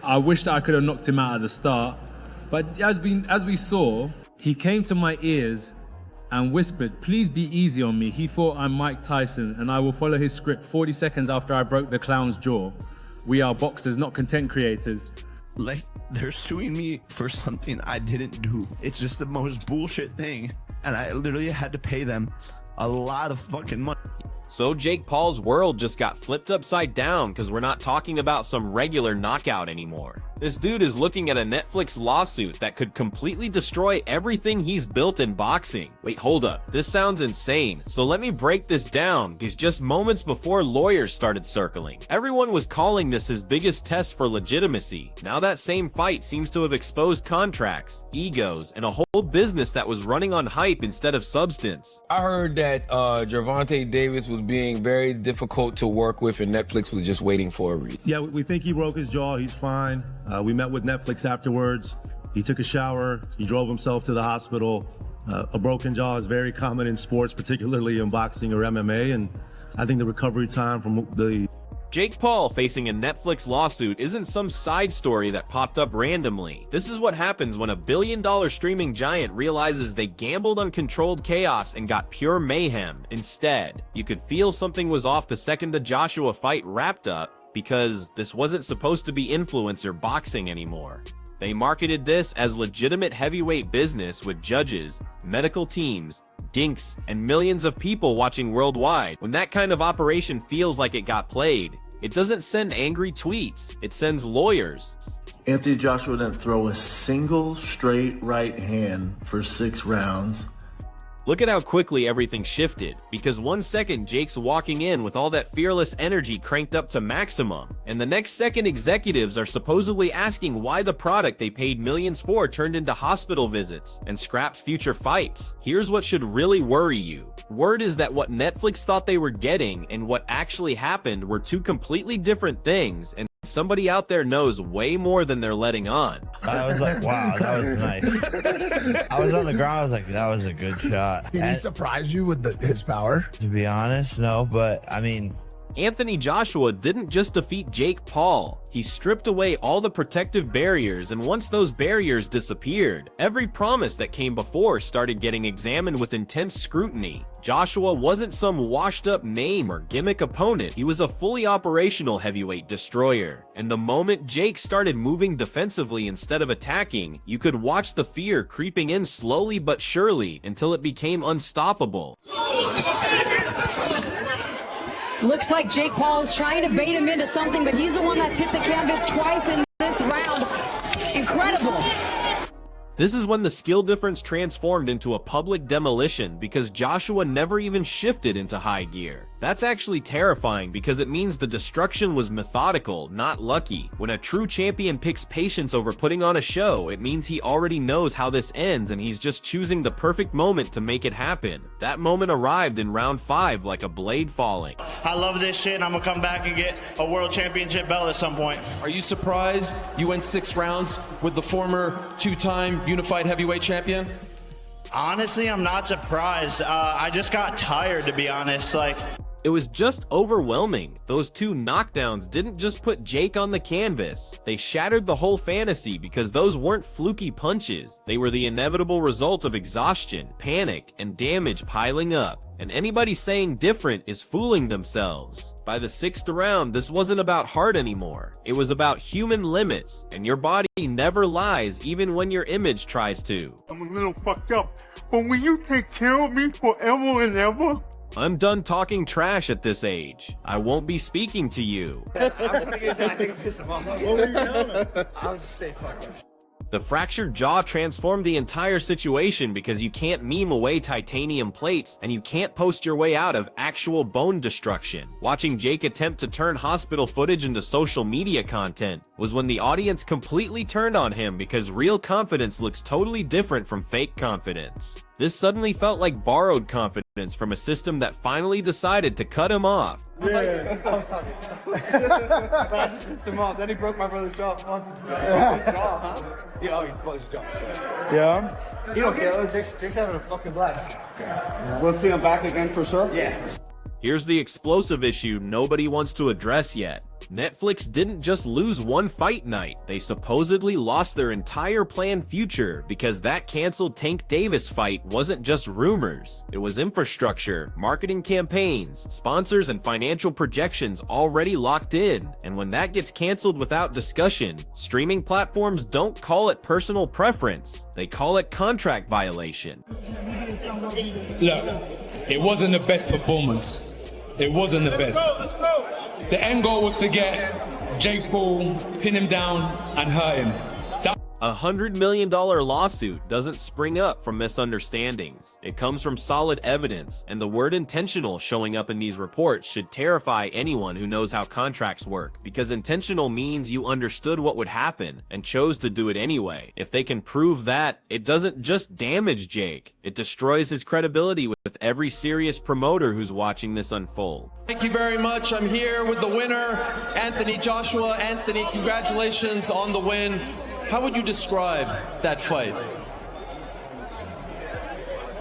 I wish that I could have knocked him out at the start. But as we saw, he came to my ears and whispered, "Please be easy on me." He thought I'm Mike Tyson and I will follow his script 40 seconds after I broke the clown's jaw. We are boxers, not content creators. Like, they're suing me for something I didn't do. It's just the most bullshit thing. And I literally had to pay them a lot of fucking money. So Jake Paul's world just got flipped upside down because we're not talking about some regular knockout anymore. This dude is looking at a Netflix lawsuit that could completely destroy everything he's built in boxing. Wait, hold up. This sounds insane. So let me break this down, because just moments before lawyers started circling, everyone was calling this his biggest test for legitimacy. Now that same fight seems to have exposed contracts, egos, and a whole business that was running on hype instead of substance. I heard that Gervonta Davis was being very difficult to work with and Netflix was just waiting for a reason. Yeah, we think he broke his jaw. He's fine. We met with Netflix afterwards. He took a shower. He drove himself to the hospital. A broken jaw is very common in sports, particularly in boxing or MMA, and I think the recovery time from the... Jake Paul facing a Netflix lawsuit isn't some side story that popped up randomly. This is what happens when a billion-dollar streaming giant realizes they gambled on controlled chaos and got pure mayhem. Instead, you could feel something was off the second the Joshua fight wrapped up, because this wasn't supposed to be influencer boxing anymore. They marketed this as legitimate heavyweight business with judges, medical teams, dinks, and millions of people watching worldwide. When that kind of operation feels like it got played, it doesn't send angry tweets, it sends lawyers. Anthony Joshua didn't throw a single straight right hand for 6 rounds. Look at how quickly everything shifted, because 1 second Jake's walking in with all that fearless energy cranked up to maximum, and the next second executives are supposedly asking why the product they paid millions for turned into hospital visits and scrapped future fights. Here's what should really worry you. Word is that what Netflix thought they were getting and what actually happened were two completely different things, and somebody out there knows way more than they're letting on. I was like, wow, that was nice. I was on the ground, I was like, that was a good shot. Did he surprise you with his power? To be honest, no, but I mean... Anthony Joshua didn't just defeat Jake Paul, he stripped away all the protective barriers, and once those barriers disappeared, every promise that came before started getting examined with intense scrutiny. Joshua wasn't some washed-up name or gimmick opponent, he was a fully operational heavyweight destroyer. And the moment Jake started moving defensively instead of attacking, you could watch the fear creeping in slowly but surely until it became unstoppable. Looks like Jake Paul is trying to bait him into something, but he's the one that's hit the canvas twice in this round. Incredible. This is when the skill difference transformed into a public demolition because Joshua never even shifted into high gear. That's actually terrifying because it means the destruction was methodical, not lucky. When a true champion picks patience over putting on a show, it means he already knows how this ends and he's just choosing the perfect moment to make it happen. That moment arrived in round 5 like a blade falling. I love this shit and I'm gonna come back and get a world championship belt at some point. Are you surprised you went 6 rounds with the former 2-time unified heavyweight champion? Honestly, I'm not surprised. I just got tired, to be honest. It was just overwhelming. Those 2 knockdowns didn't just put Jake on the canvas. They shattered the whole fantasy because those weren't fluky punches. They were the inevitable result of exhaustion, panic, and damage piling up. And anybody saying different is fooling themselves. By the 6th round, this wasn't about heart anymore. It was about human limits, and your body never lies even when your image tries to. I'm a little fucked up, but will you take care of me forever and ever? I'm done talking trash at this age. I won't be speaking to you. I think I pissed him off. What were you telling him? I was just saying fuck him. The fractured jaw transformed the entire situation because you can't meme away titanium plates and you can't post your way out of actual bone destruction. Watching Jake attempt to turn hospital footage into social media content was when the audience completely turned on him because real confidence looks totally different from fake confidence. This suddenly felt like borrowed confidence from a system that finally decided to cut him off. Yeah. I just pissed him off. Then he broke my brother's jaw. Yeah, he broke his jaw. Yeah? You don't care. Jake's having a fucking blast. We'll see him back again for sure? Yeah. Here's the explosive issue nobody wants to address yet. Netflix didn't just lose one fight night, they supposedly lost their entire planned future because that canceled Tank Davis fight wasn't just rumors. It was infrastructure, marketing campaigns, sponsors, and financial projections already locked in. And when that gets canceled without discussion, streaming platforms don't call it personal preference, they call it contract violation. Look, it wasn't the best performance. It wasn't the best. The end goal was to get Jake Paul, pin him down, and hurt him. A $100 million lawsuit doesn't spring up from misunderstandings. It comes from solid evidence, and the word intentional showing up in these reports should terrify anyone who knows how contracts work, because intentional means you understood what would happen and chose to do it anyway. If they can prove that, it doesn't just damage Jake, it destroys his credibility with every serious promoter who's watching this unfold. Thank you very much. I'm here with the winner, Anthony Joshua. Anthony, congratulations on the win. How would you describe that fight?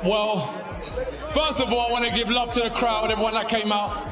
Well, first of all, I want to give love to the crowd, everyone that came out.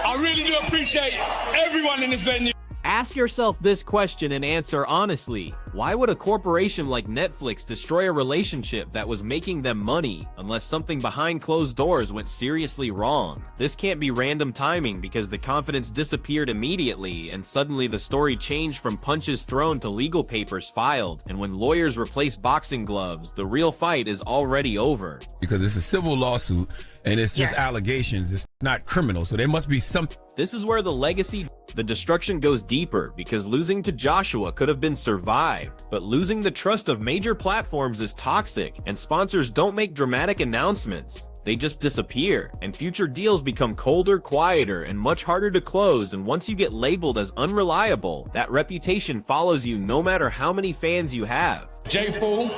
I really do appreciate everyone in this venue. Ask yourself this question and answer honestly. Why would a corporation like Netflix destroy a relationship that was making them money unless something behind closed doors went seriously wrong? This can't be random timing because the confidence disappeared immediately and suddenly the story changed from punches thrown to legal papers filed. And when lawyers replace boxing gloves, the real fight is already over. Because it's a civil lawsuit and it's just allegations. It's not criminal. So there must be something. This is where the destruction goes deeper, because losing to Joshua could have been survived, but losing the trust of major platforms is toxic, and sponsors don't make dramatic announcements. They just disappear, and future deals become colder, quieter, and much harder to close, and once you get labeled as unreliable, that reputation follows you no matter how many fans you have. Jake Paul,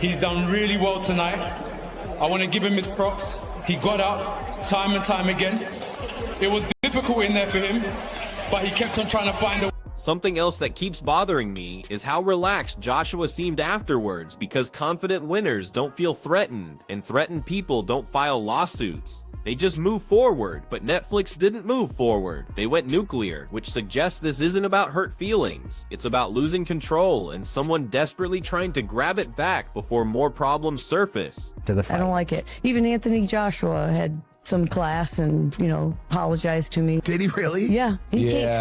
he's done really well tonight. I want to give him his props. He got up time and time again. It was difficult in there for him, but he kept on trying to find a... Something else that keeps bothering me is how relaxed Joshua seemed afterwards, because confident winners don't feel threatened, and threatened people don't file lawsuits. They just move forward, but Netflix didn't move forward. They went nuclear, which suggests this isn't about hurt feelings. It's about losing control and someone desperately trying to grab it back before more problems surface. I don't like it. Even Anthony Joshua had some class and, apologized to me. Did he really? Yeah.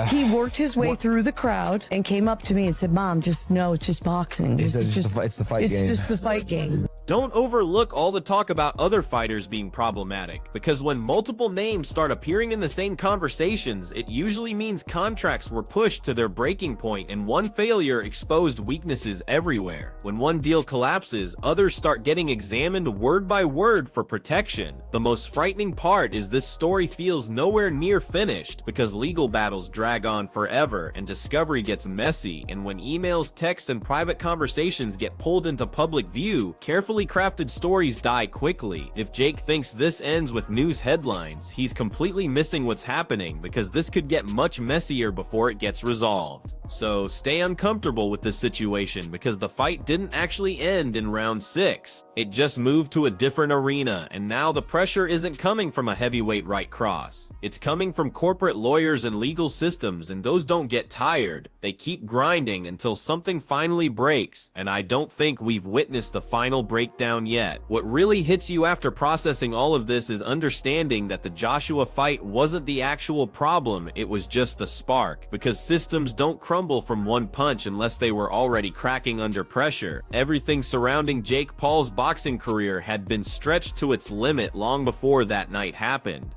He worked his way through the crowd and came up to me and said, "Mom, it's just boxing. It's the fight game. It's just the fight game." Don't overlook all the talk about other fighters being problematic, because when multiple names start appearing in the same conversations, it usually means contracts were pushed to their breaking point and one failure exposed weaknesses everywhere. When one deal collapses, others start getting examined word by word for protection. The most frightening part is this story feels nowhere near finished, because legal battles drag on forever and discovery gets messy, and when emails, texts, and private conversations get pulled into public view, carefully crafted stories die quickly. If Jake thinks this ends with news headlines, he's completely missing what's happening, because this could get much messier before it gets resolved. So stay uncomfortable with this situation, because the fight didn't actually end in round 6. It just moved to a different arena, and now the pressure isn't coming from a heavyweight right cross. It's coming from corporate lawyers and legal systems, and those don't get tired. They keep grinding until something finally breaks, and I don't think we've witnessed the final breakdown yet. What really hits you after processing all of this is understanding that the Joshua fight wasn't the actual problem, it was just the spark, because systems don't crumble from one punch unless they were already cracking under pressure. Everything surrounding Jake Paul's boxing career had been stretched to its limit long before that night happened.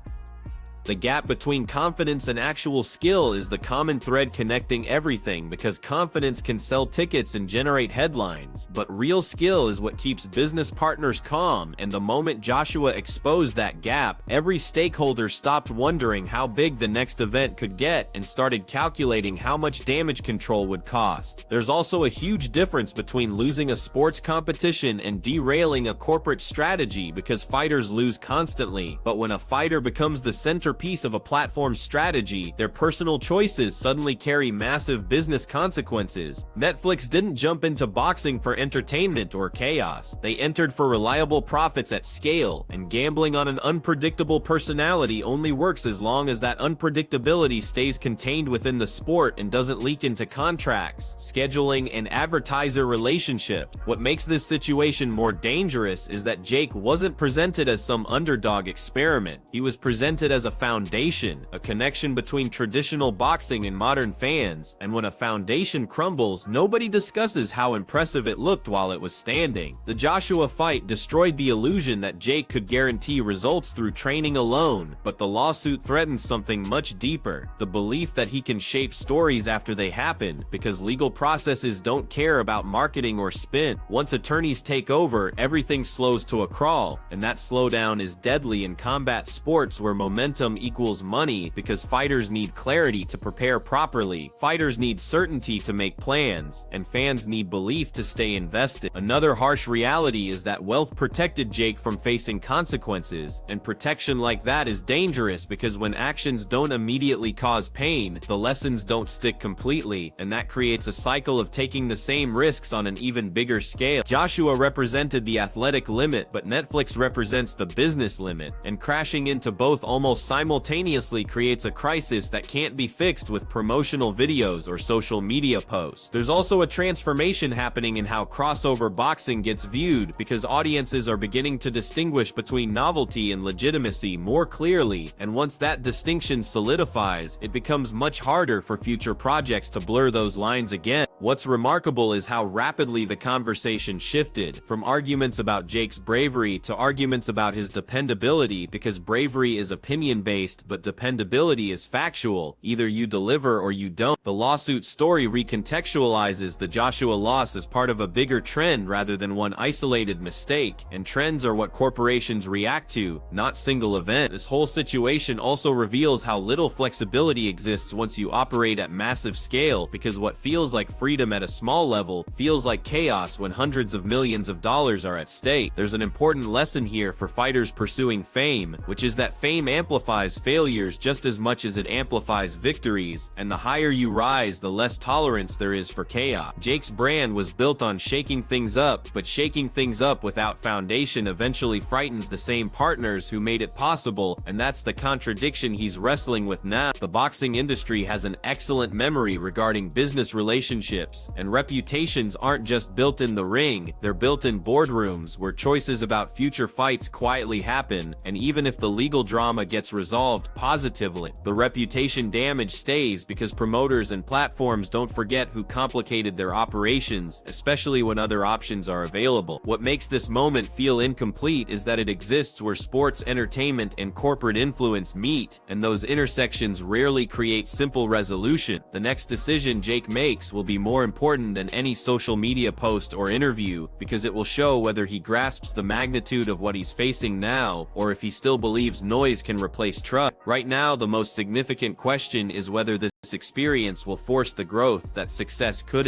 The gap between confidence and actual skill is the common thread connecting everything, because confidence can sell tickets and generate headlines, but real skill is what keeps business partners calm, and the moment Joshua exposed that gap, every stakeholder stopped wondering how big the next event could get and started calculating how much damage control would cost. There's also a huge difference between losing a sports competition and derailing a corporate strategy, because fighters lose constantly, but when a fighter becomes the centerpiece centerpiece of a platform's strategy, their personal choices suddenly carry massive business consequences. Netflix didn't jump into boxing for entertainment or chaos. They entered for reliable profits at scale, and gambling on an unpredictable personality only works as long as that unpredictability stays contained within the sport and doesn't leak into contracts, scheduling, and advertiser relationships. What makes this situation more dangerous is that Jake wasn't presented as some underdog experiment. He was presented as a foundation, a connection between traditional boxing and modern fans, and when a foundation crumbles, nobody discusses how impressive it looked while it was standing. The Joshua fight destroyed the illusion that Jake could guarantee results through training alone, but the lawsuit threatens something much deeper, the belief that he can shape stories after they happen, because legal processes don't care about marketing or spin. Once attorneys take over, everything slows to a crawl, and that slowdown is deadly in combat sports where momentum equals money, because fighters need clarity to prepare properly, fighters need certainty to make plans, and fans need belief to stay invested. Another harsh reality is that wealth protected Jake from facing consequences, and protection like that is dangerous because when actions don't immediately cause pain, the lessons don't stick completely, and that creates a cycle of taking the same risks on an even bigger scale. Joshua represented the athletic limit, but Netflix represents the business limit, and crashing into both almost simultaneously creates a crisis that can't be fixed with promotional videos or social media posts. There's also a transformation happening in how crossover boxing gets viewed, because audiences are beginning to distinguish between novelty and legitimacy more clearly, and once that distinction solidifies, it becomes much harder for future projects to blur those lines again. What's remarkable is how rapidly the conversation shifted, from arguments about Jake's bravery to arguments about his dependability, because bravery is opinion-based, but dependability is factual. Either you deliver or you don't. The lawsuit story recontextualizes the Joshua loss as part of a bigger trend rather than one isolated mistake, and trends are what corporations react to, not single events. This whole situation also reveals how little flexibility exists once you operate at massive scale, because what feels like freedom at a small level feels like chaos when hundreds of millions of dollars are at stake. There's an important lesson here for fighters pursuing fame, which is that fame amplifies failures just as much as it amplifies victories, and the higher you rise, the less tolerance there is for chaos. Jake's brand was built on shaking things up, but shaking things up without foundation eventually frightens the same partners who made it possible, and that's the contradiction he's wrestling with now. The boxing industry has an excellent memory regarding business relationships, and reputations aren't just built in the ring, they're built in boardrooms where choices about future fights quietly happen, and even if the legal drama gets resolved positively, the reputation damage stays because promoters and platforms don't forget who complicated their operations, especially when other options are available. What makes this moment feel incomplete is that it exists where sports, entertainment, and corporate influence meet, and those intersections rarely create simple resolution. The next decision Jake makes will be more important than any social media post or interview, because it will show whether he grasps the magnitude of what he's facing now, or if he still believes noise can replace trust. Right now, the most significant question is whether this experience will force the growth that success could.